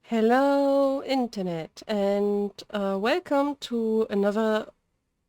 Hello, Internet, and welcome to another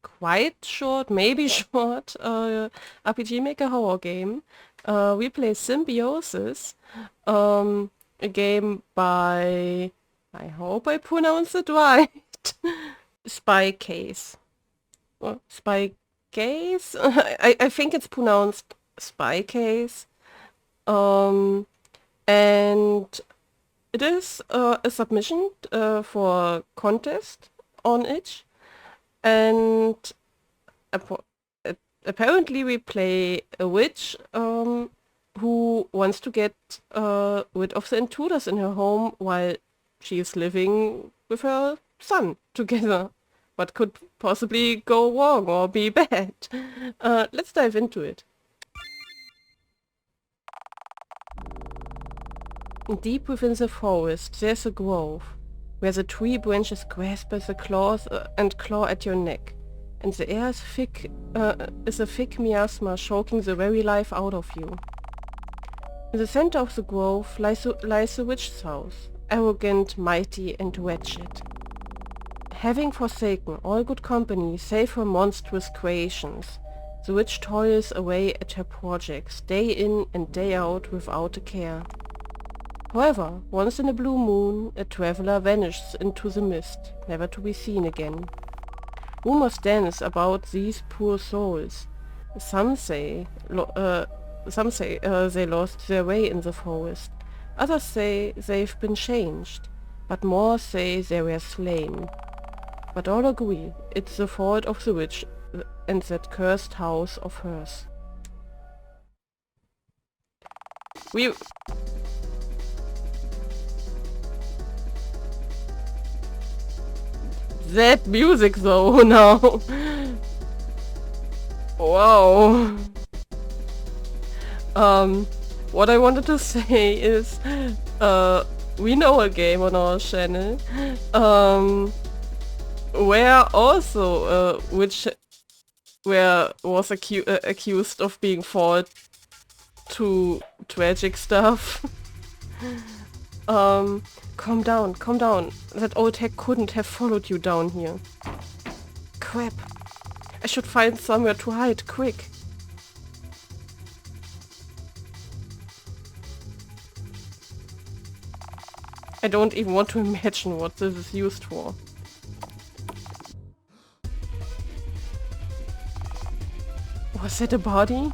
quite short, maybe short, RPG Maker horror game. We play Symbiosis, a game by, I hope I pronounced it right, Spicaze. Spicaze? I think it's pronounced Spicaze. Um, and It is a submission for a contest on it, and appo- apparently we play a witch who wants to get rid of the intruders in her home while she is living with her son together. What could possibly go wrong or be bad? Let's dive into it. Deep within the forest, there's a grove, where the tree branches grasp at the claws and claw at your neck, and the air is a thick miasma choking the very life out of you. In the center of the grove lies the witch's house, arrogant, mighty, and wretched. Having forsaken all good company save her monstrous creations, the witch toils away at her projects, day in and day out without a care. However, once in a blue moon, a traveler vanishes into the mist, never to be seen again. Rumors dance about these poor souls. Some say, they lost their way in the forest. Others say they've been changed, but more say they were slain. But all agree it's the fault of the witch and that cursed house of hers. We That music though now. Wow. What I wanted to say is, we know a game on our channel, where also, which where was accused of being fault to tragic stuff. Calm down, calm down. That old hack couldn't have followed you down here. Crap. I should find somewhere to hide, quick. I don't even want to imagine what this is used for. Was that a body?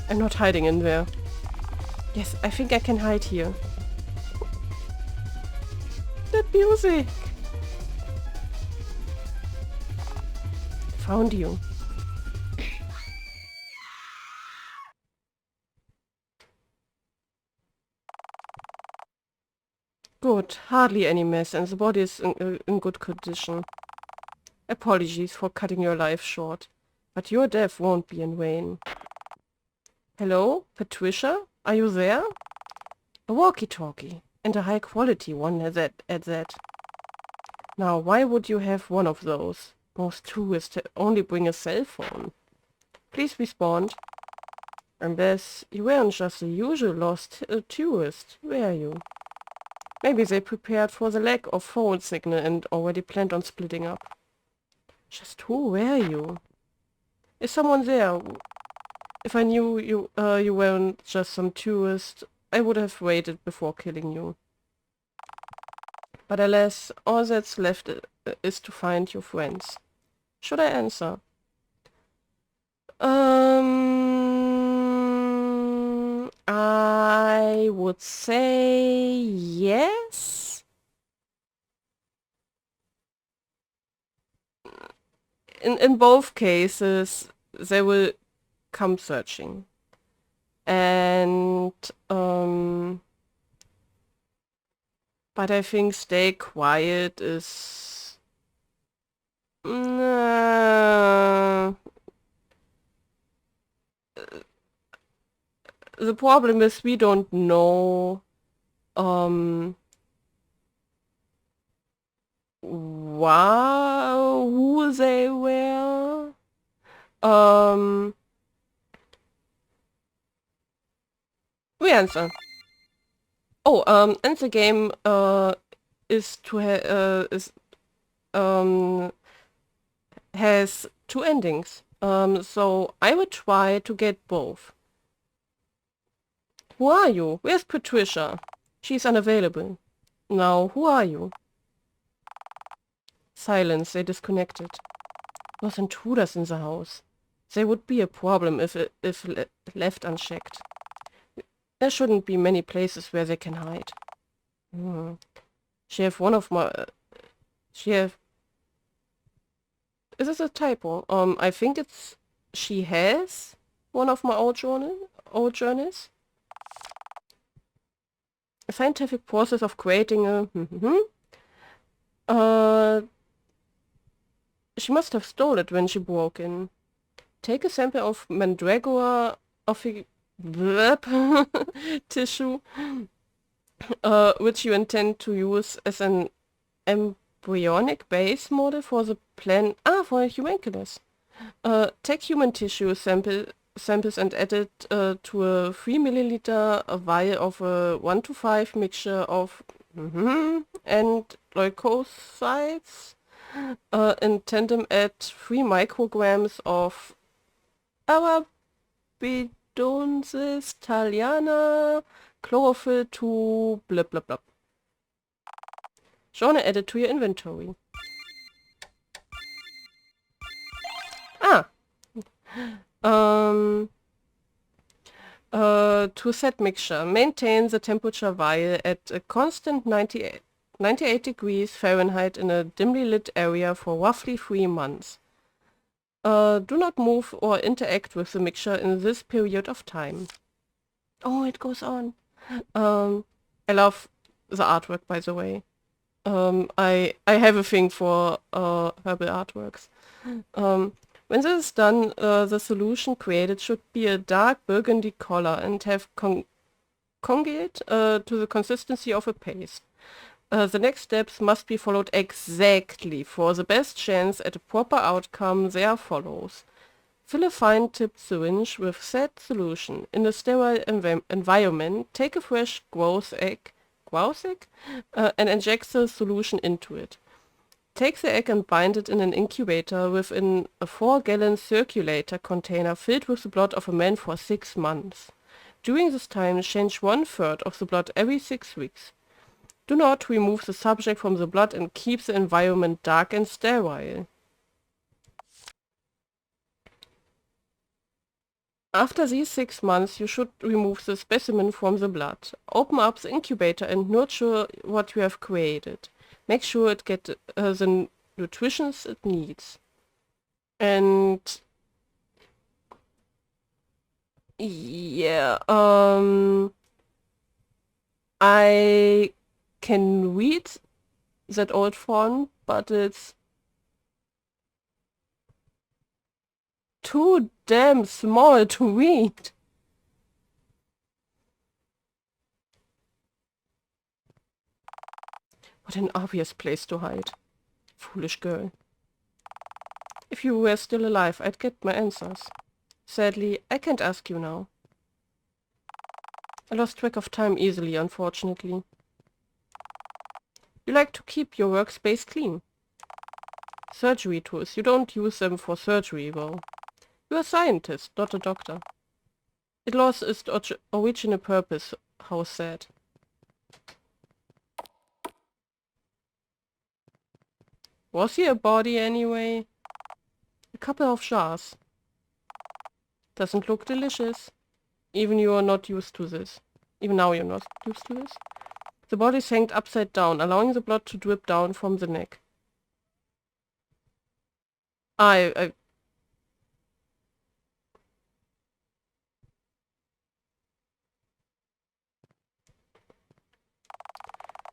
I'm not hiding in there. Yes, I think I can hide here. That music! Found you. Good, hardly any mess, and the body is in good condition. Apologies for cutting your life short, but your death won't be in vain. Hello, Patricia? Are you there? A walkie-talkie, and a high-quality one at that. Now, why would you have one of those? Most tourists only bring a cell phone. Please respond. Unless you weren't just the usual lost tourist, were you? Maybe they prepared for the lack of phone signal and already planned on splitting up. Just who were you? Is someone there? If I knew you weren't just some tourist, I would have waited before killing you. But alas, all that's left is to find your friends. Should I answer? I would say yes. In both cases, they will come searching. And but I think stay quiet is the problem is we don't know who they were. We answer. Oh, and the game is to has two endings. So I would try to get both. Who are you? Where's Patricia? She's unavailable. Now, who are you? Silence. They disconnected. There's intruders in the house. They would be a problem if left unchecked. There shouldn't be many places where they can hide. She have one of my... she have... Is this a typo? I think it's... She has one of my old journals. A scientific process of creating a... she must have stolen it when she broke in. Take a sample of mandragora of tissue, which you intend to use as an embryonic base model for the plan. For a homunculus. Take human tissue samples and add it to a 3 milliliter vial of a 1:5 mixture of and leukocytes. In tandem add 3 micrograms of Arabidonsis thaliana chlorophyll to blah blah blah. Journal added to your inventory. To set mixture, maintain the temperature vial at a constant 98 degrees Fahrenheit in a dimly lit area for roughly 3 months. Do not move or interact with the mixture in this period of time. Oh, it goes on. I love the artwork, by the way. I have a thing for herbal artworks. When this is done, the solution created should be a dark burgundy color and have congealed to the consistency of a paste. The next steps must be followed exactly. For the best chance at a proper outcome, there follows. Fill a fine-tipped syringe with said solution. In a sterile environment, take a fresh grouse egg, and inject the solution into it. Take the egg and bind it in an incubator within a 4-gallon circulator container filled with the blood of a man for 6 months. During this time, change 1/3 of the blood every 6 weeks. Do not remove the subject from the blood and keep the environment dark and sterile. After these 6 months, you should remove the specimen from the blood. Open up the incubator and nurture what you have created. Make sure it gets the nutrition it needs. And yeah, I can read that old font, but it's too damn small to read. What an obvious place to hide. Foolish girl. If you were still alive, I'd get my answers. Sadly, I can't ask you now. I lost track of time easily, unfortunately. You like to keep your workspace clean. Surgery tools. You don't use them for surgery, though. You're a scientist, not a doctor. It lost its original purpose. How sad. Was he a body anyway? A couple of jars. Doesn't look delicious. Even you are not used to this. Even now you're not used to this. The body's hanged upside down, allowing the blood to drip down from the neck.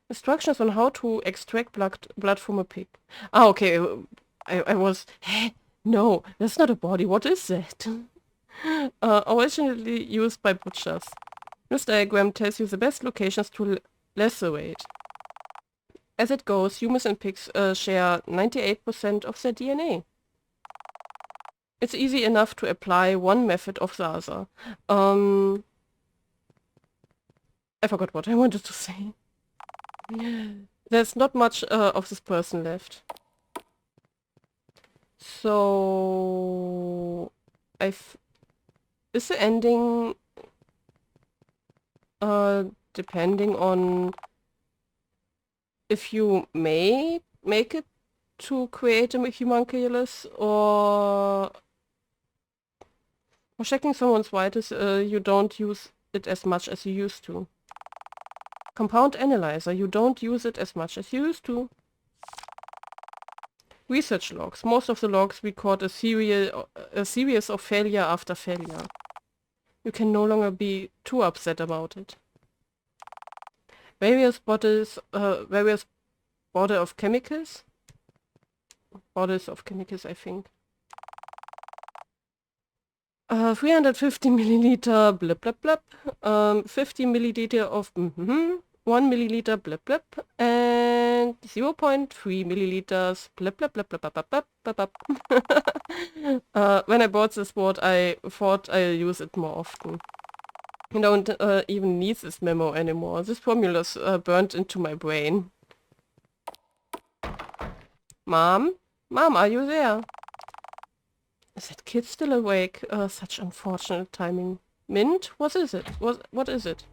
Instructions on how to extract blood from a pig. Okay. I was... No, that's not a body. What is that? Originally used by butchers. This diagram tells you the best locations to lacerate. As it goes, humans and pigs share 98% of their DNA. It's easy enough to apply one method of the other. I forgot what I wanted to say. There's not much of this person left. So... Is the ending... depending on... if you may make it to create a homunculus, or checking someone's vitals, you don't use it as much as you used to. Compound analyzer, you don't use it as much as you used to. Research logs. Most of the logs record a series of failure after failure. You can no longer be too upset about it. Various bottles, various bottle of chemicals. Bottles of chemicals, I think. 350 milliliter blip blip blip. 50 milliliter of 1 milliliter blip blip. And 0.3 milliliters blip blip blip blip blip blip blip blip. When I bought this board, I thought I'll use it more often. I don't even need this memo anymore. This formula's burnt into my brain. Mom? Mom, are you there? Is that kid still awake? Such unfortunate timing. Mint? What is it? What is it?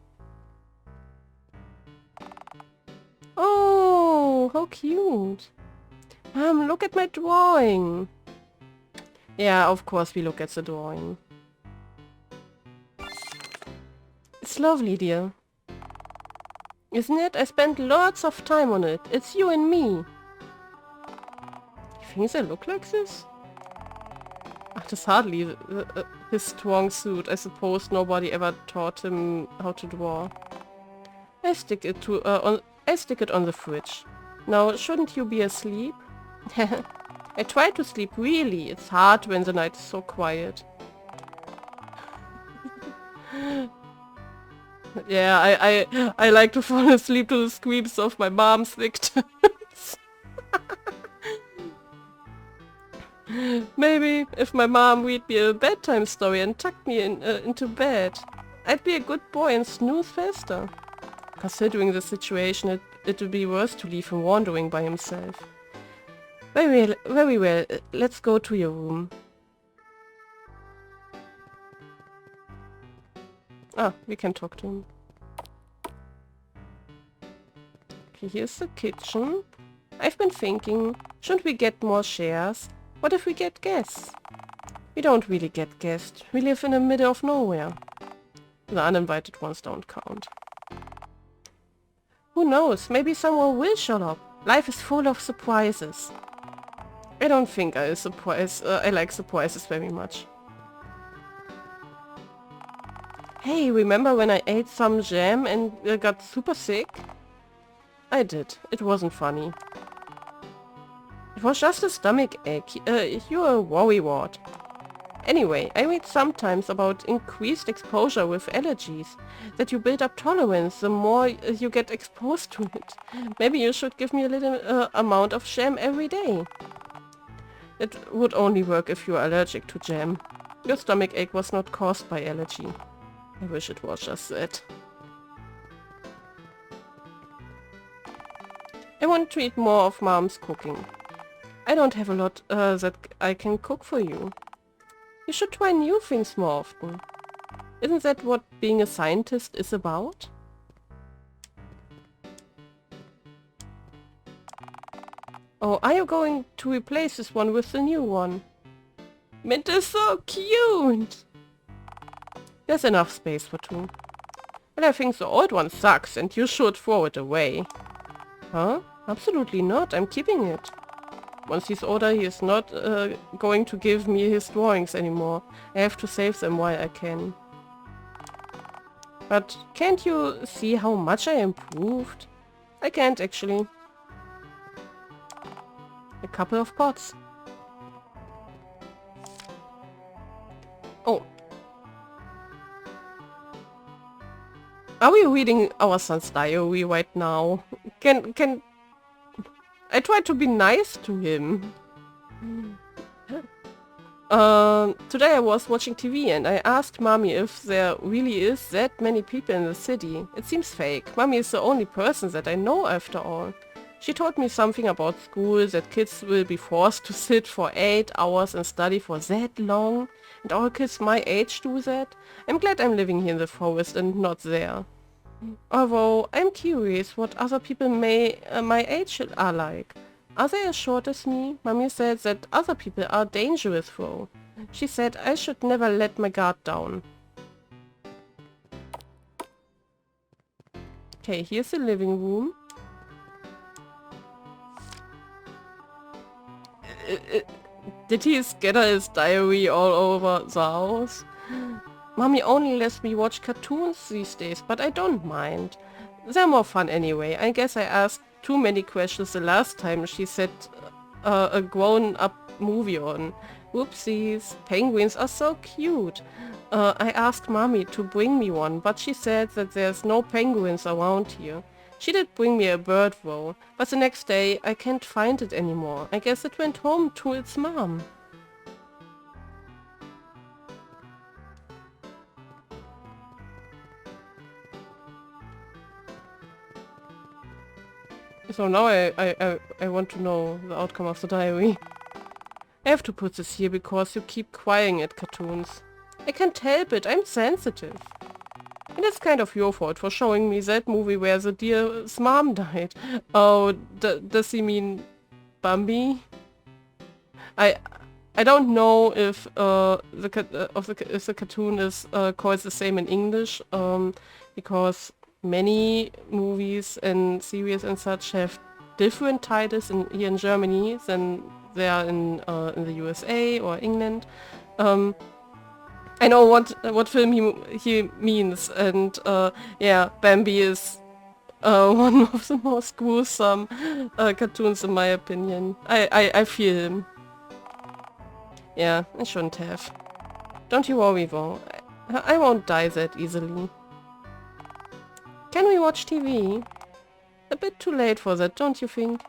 Oh, how cute. Mom, look at my drawing. Yeah, of course we look at the drawing. It's lovely, dear. Isn't it? I spent lots of time on it. It's you and me. You think I look like this? That's hardly his strong suit. I suppose nobody ever taught him how to draw. I stick it on the fridge. Now, shouldn't you be asleep? I try to sleep, really. It's hard when the night is so quiet. Yeah, I like to fall asleep to the screams of my mom's victims. Maybe if my mom read me a bedtime story and tucked me into bed, I'd be a good boy and snooze faster. Considering the situation, it would be worse to leave him wandering by himself. Very well. Let's go to your room. Ah, we can talk to him. Okay, here's the kitchen. I've been thinking, shouldn't we get more shares? What if we get guests? We don't really get guests. We live in the middle of nowhere. The uninvited ones don't count. Who knows? Maybe someone will show up. Life is full of surprises. I don't think I like surprises very much. Hey, remember when I ate some jam and got super sick? I did. It wasn't funny. It was just a stomach ache. You're a worrywart. Anyway, I read sometimes about increased exposure with allergies. That you build up tolerance the more you get exposed to it. Maybe you should give me a little amount of jam every day. It would only work if you are allergic to jam. Your stomach ache was not caused by allergy. I wish it was just that. I want to eat more of Mom's cooking. I don't have a lot that I can cook for you. You should try new things more often. Isn't that what being a scientist is about? Oh, are you going to replace this one with the new one? Mint is so cute! There's enough space for two. Well, I think the old one sucks and you should throw it away. Huh? Absolutely not. I'm keeping it. Once he's older, he is not going to give me his drawings anymore. I have to save them while I can. But can't you see how much I improved? I can't actually. A couple of pots. Oh. Are we reading our son's diary right now? Can I try to be nice to him. Today I was watching TV and I asked Mommy if there really is that many people in the city. It seems fake. Mommy is the only person that I know after all. She told me something about school, that kids will be forced to sit for 8 hours and study for that long, and all kids my age do that. I'm glad I'm living here in the forest and not there. Although, I'm curious what other people my age are like. Are they as short as me? Mommy said that other people are dangerous though. She said I should never let my guard down. Okay, here's the living room. Did he scatter his diary all over the house? Mommy only lets me watch cartoons these days, but I don't mind. They're more fun anyway. I guess I asked too many questions the last time she said a grown-up movie on. Whoopsies, penguins are so cute. I asked Mommy to bring me one, but she said that there's no penguins around here. She did bring me a bird though, but the next day I can't find it anymore. I guess it went home to its mom. So now I want to know the outcome of the diary. I have to put this here because you keep crying at cartoons. I can't help it, I'm sensitive. And it's kind of your fault for showing me that movie where the deer's mom died. Oh, does he mean Bambi? I don't know if if the cartoon is called the same in English, because many movies and series and such have different titles here in Germany than they are in the USA or England. I know what film he means, and yeah, Bambi is one of the most gruesome cartoons in my opinion. I feel him. Yeah, I shouldn't have. Don't you worry though, I won't die that easily. Can we watch TV? A bit too late for that, don't you think?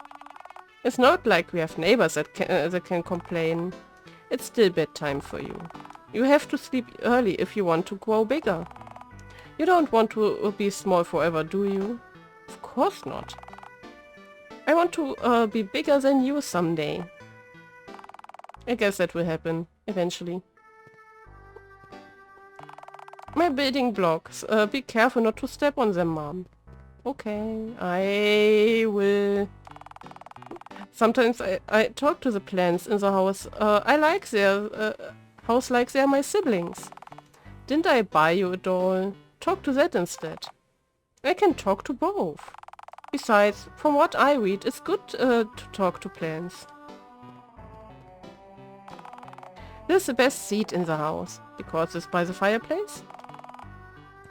It's not like we have neighbors that can complain. It's still bedtime for you. You have to sleep early if you want to grow bigger. You don't want to be small forever, do you? Of course not. I want to be bigger than you someday. I guess that will happen, eventually. My building blocks. Be careful not to step on them, Mom. Okay, I will. Sometimes I talk to the plants in the house. I like their house like they're my siblings. Didn't I buy you a doll? Talk to that instead. I can talk to both. Besides, from what I read, it's good to talk to plants. This is the best seat in the house. Because it's by the fireplace?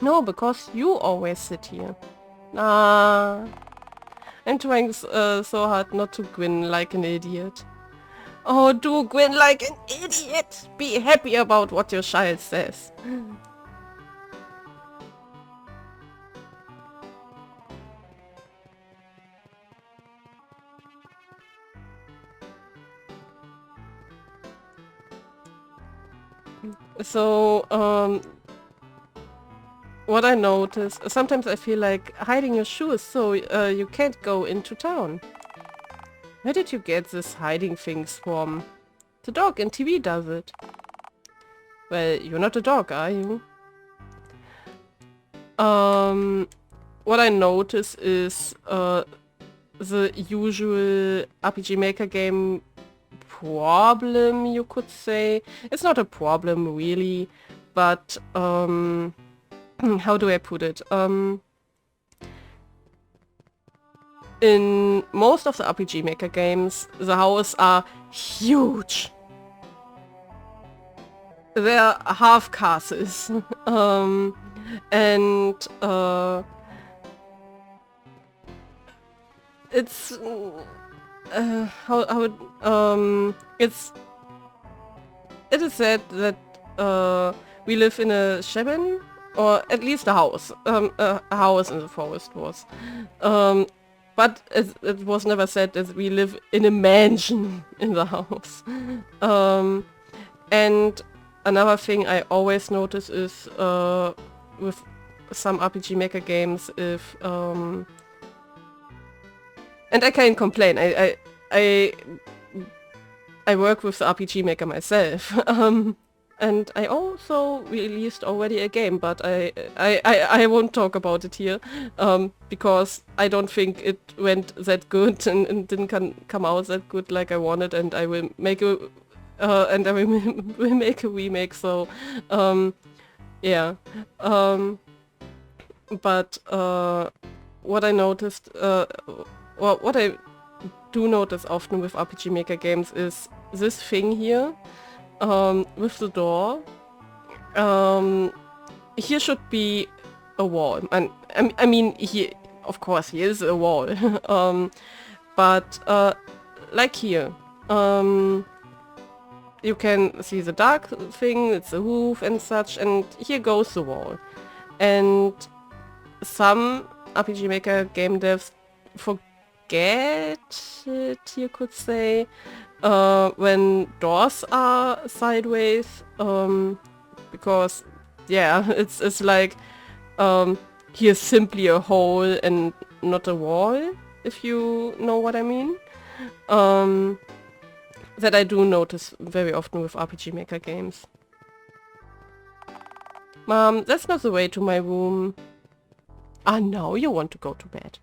No, because you always sit here. Nah. I'm trying so hard not to grin like an idiot. Oh, do grin like an idiot! Be happy about what your child says. So, what I notice, sometimes I feel like hiding your shoes so you can't go into town. Where did you get this hiding things from? The dog in TV does it. Well, you're not a dog, are you? What I notice is the usual RPG Maker game problem, you could say. It's not a problem, really, but how do I put it? In most of the RPG Maker games, the houses are huge. They're half castles. And it's it is said that we live in a cabin, or at least a house. A house in the forest was. But it was never said that we live in a mansion in the house. And another thing I always notice is with some RPG Maker games, if and And I can't complain. I work with the RPG Maker myself. And I also released already a game, but I won't talk about it here, because I don't think it went that good and didn't come out that good like I wanted, and I will make a will make a remake. So yeah, but what I noticed, or what I do notice often with RPG Maker games is this thing here. With the door, here should be a wall, and I mean, here, of course, here is a wall, but like here, you can see the dark thing, it's a roof and such, and here goes the wall. And some RPG Maker game devs forget it, you could say, when doors are sideways, because yeah, it's like here's simply a hole and not a wall, if you know what I mean. That I do notice very often with RPG Maker games. Mom, that's not the way to my room. Ah, now you want to go to bed.